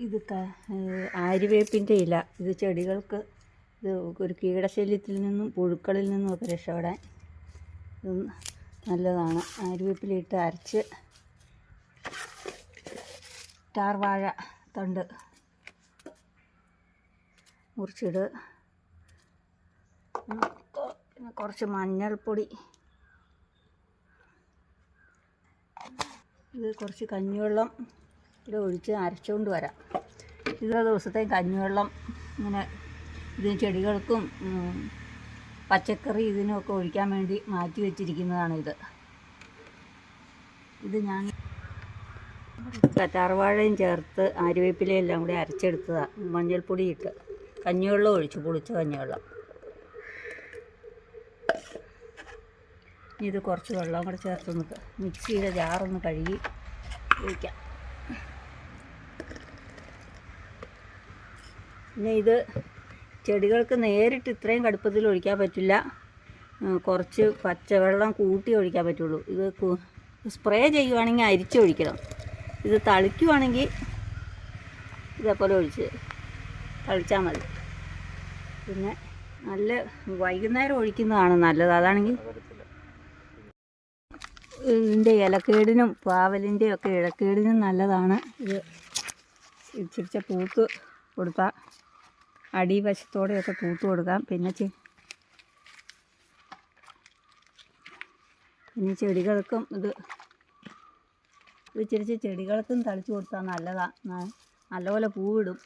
ഇത് ആര്യവേപ്പിൻ്റെ ഇല. ഇത് ചെടികൾക്ക് ഇത് ഒരു കീടശല്യത്തിൽ നിന്നും പുഴുക്കളിൽ നിന്നും ഒക്കെ രക്ഷപ്പെടാൻ ഇത് നല്ലതാണ്. ആര്യവേപ്പിലിട്ട് അരച്ച് സ്റ്റാർ വാഴ തണ്ട് മുറിച്ചിട്. പിന്നെ കുറച്ച് മഞ്ഞൾപ്പൊടി, ഇത് കുറച്ച് കഞ്ഞിവെള്ളം ഇത് ഒഴിച്ച് അരച്ചുകൊണ്ട് വരാം. ഇത്ര ദിവസത്തെ കഞ്ഞിവെള്ളം ഇങ്ങനെ ഇതിന് ചെടികൾക്കും പച്ചക്കറി ഇതിനൊക്കെ ഒഴിക്കാൻ വേണ്ടി മാറ്റി വെച്ചിരിക്കുന്നതാണിത്. ഇത് ഞാൻ കറ്റാർവാഴയും ചേർത്ത് ആര്യവേപ്പിലയും എല്ലാം കൂടി അരച്ചെടുത്തതാണ്. മഞ്ഞൾപ്പൊടി ഇട്ട് കഞ്ഞിവെള്ളം ഒഴിച്ചു, പുളിച്ച കഞ്ഞിവെള്ളം. ഇത് കുറച്ച് വെള്ളം കൂടെ ചേർത്തൊന്ന് മിക്സിയുടെ ജാറൊന്ന് കഴുകി ഒഴിക്കാം. പിന്നെ ഇത് ചെടികൾക്ക് നേരിട്ട് ഇത്രയും കടുപ്പത്തിൽ ഒഴിക്കാൻ പറ്റില്ല. കുറച്ച് പച്ചവെള്ളം കൂട്ടി ഒഴിക്കാൻ പറ്റുള്ളൂ. ഇത് സ്പ്രേ ചെയ്യുവാണെങ്കിൽ അരിച്ചൊഴിക്കണം. ഇത് തളിക്കുവാണെങ്കിൽ ഇതേപോലെ ഒഴിച്ച് തളിച്ചാൽ മതി. പിന്നെ നല്ല വൈകുന്നേരം ഒഴിക്കുന്നതാണ് നല്ലത്. അതാണെങ്കിൽ ഇതിൻ്റെ ഇലക്കേടിനും പാവലിൻ്റെയും ഒക്കെ ഇലക്കേടിനും നല്ലതാണ്. ഇത് ഇച്ചിരിച്ച പൂത്ത് കൊടുത്താൽ അടിവശത്തോടെയൊക്കെ പൂത്ത് കൊടുക്കാം. പിന്നെ ചെടികൾക്കും ഇത് ഇച്ചിരിച്ച് ചെടികൾക്കും തളിച്ചു കൊടുത്താൽ നല്ലതാണ്. നല്ലപോലെ പൂവിടും.